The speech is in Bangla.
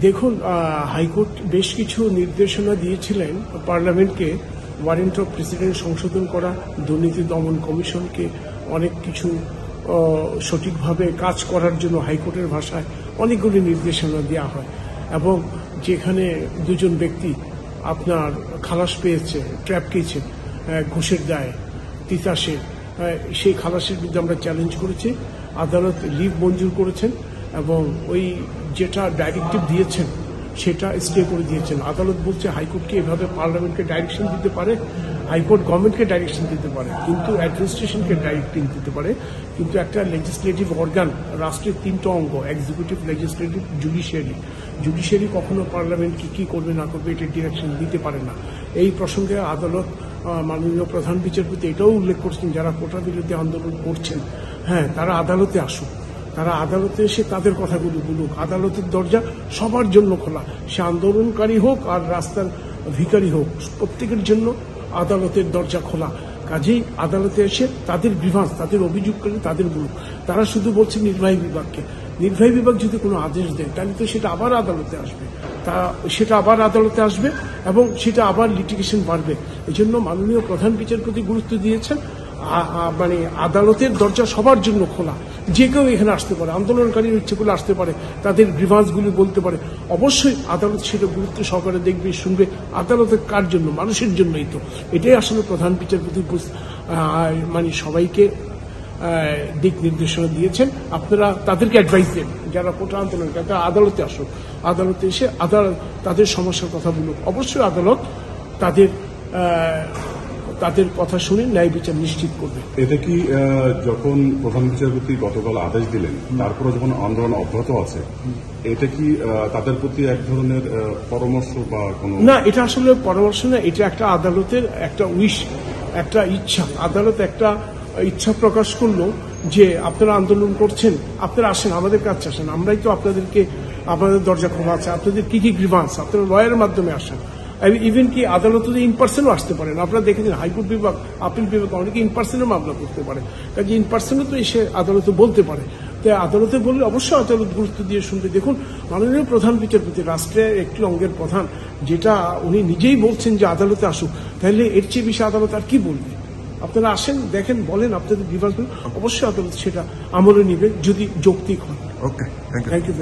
দেখুন, হাইকোর্ট বেশ কিছু নির্দেশনা দিয়েছিলেন পার্লামেন্টকে, ওয়ারেন্ট অফ প্রেসিডেন্ট সংশোধন করা, দুর্নীতি দমন কমিশনকে অনেক কিছু সঠিকভাবে কাজ করার জন্য হাইকোর্টের ভাষায় অনেকগুলি নির্দেশনা দেওয়া হয়। এবং যেখানে দুজন ব্যক্তি আপনার খালাস পেয়েছে, ট্র্যাপ খেয়েছে ঘুষের দায়ে, তিতাসে, সেই খালাসের বিরুদ্ধে আমরা চ্যালেঞ্জ করেছি। আদালত লিভ মঞ্জুর করেছেন এবং ওই যেটা ডাইরেক্টিভ দিয়েছেন সেটা স্টে করে দিয়েছেন। আদালত বলছে হাইকোর্টকে এভাবে পার্লামেন্টকে ডাইরেকশন দিতে পারে, হাইকোর্ট গভর্নমেন্টকে ডাইরেকশন দিতে পারে, কিন্তু অ্যাডমিনিস্ট্রেশনকে ডাইরেক্টিভ দিতে পারে, কিন্তু একটা লেজিসলেটিভ অর্গান, রাষ্ট্রের তিনটা অঙ্গ, এক্সিকিউটিভ, লেজিসলেটিভ, জুডিশিয়ারি কখনো পার্লামেন্টকে কি করবে না করবে এটা ডিরেকশন দিতে পারে না। এই প্রসঙ্গে আদালত মাননীয় প্রধান বিচারপতি এটাও উল্লেখ করছেন, যারা কোটা বিরোধী আন্দোলন করছেন, তারা আদালতে আসুক, তারা আদালতে এসে তাদের কথাগুলো বলুক। আদালতের দরজা সবার জন্য খোলা, সে আন্দোলনকারী হোক আর রাস্তার ভিখারি হোক, প্রত্যেকের জন্য আদালতের দরজা খোলা। কাজেই আদালতে এসে তাদের গ্রিভান্স, তাদের অভিযোগ করে তাদের বলুক। তারা শুধু বলছে নির্বাহী বিভাগকে, নির্বাহী বিভাগ যদি কোনো আদেশ দেয় তাহলে তো সেটা আবার আদালতে আসবে, এবং সেটা আবার লিটিগেশন বাড়বে। এই জন্য মাননীয় প্রধান বিচারপতি গুরুত্ব দিয়েছেন, মানে আদালতের দরজা সবার জন্য খোলা, যে কেউ এখানে আসতে পারে, আন্দোলনকারীর ইচ্ছে করলে আসতে পারে, তাদের গ্রিভান্সগুলি বলতে পারে। অবশ্যই আদালত সেটা গুরুত্ব সহকারে দেখবে, শুনবে। আদালতের কার জন্য? মানুষের জন্যই তো। এটাই আসলে প্রধান বিচারপতি মানে সবাইকে দিক নির্দেশনা দিয়েছেন। আপনারা তাদেরকে অ্যাডভাইস দেন, যারা কোটা আন্দোলন, তারা আদালতে আসুক, আদালতে এসে তাদের সমস্যার কথা বলুক। অবশ্যই আদালত তাদের কথা শুনে ন্যায় বিচার নিশ্চিত করবে। এটা কি যখন প্রধান বিচারপতি গতকাল আদেশ দিলেন, তারপরে যখন আন্দোলন অব্যাহত আছে, এটা কি তাদের প্রতি এক ধরনের পরামর্শ বা কোনো? না, এটা আসলে পরামর্শ না, এটা একটা আদালতের একটা উইশ, একটা ইচ্ছা। আদালত একটা ইচ্ছা প্রকাশ করলো যে আপনারা আন্দোলন করছেন, আপনারা আসেন, আমাদের কাছে আসেন, আমরাই তো আপনাদের দরজা খোলা আছে। আপনাদের কি কি গ্রিভান্স, আপনারা লয়ারের মাধ্যমে আসেন। ইভেন কি আদালতে ইন পার্সনও আসতে পারেন। আপনারা দেখেছেন হাইকোর্ট বিভাগ, আপিল বিভাগ অনেকে ইন পার্সনে মামলা করতে পারে, কাজে ইন পার্সনে তো এসে আদালতে বলতে পারে। তাই আদালতে বললে অবশ্যই আদালত গুরুত্ব দিয়ে শুনবে। দেখুন, মাননীয় প্রধান বিচারপতি রাষ্ট্রের একটি অঙ্গের প্রধান, যেটা উনি নিজেই বলছেন যে আদালতে আসুক, তাহলে এর চেয়ে বেশি আদালত আর কি বলবে? আপনারা আসেন, দেখেন, বলেন আপনাদের গ্রিভান্স, অবশ্যই আদালত সেটা আমলে নিবে যদি যৌক্তিক হয়। ওকে, থ্যাংক ইউ।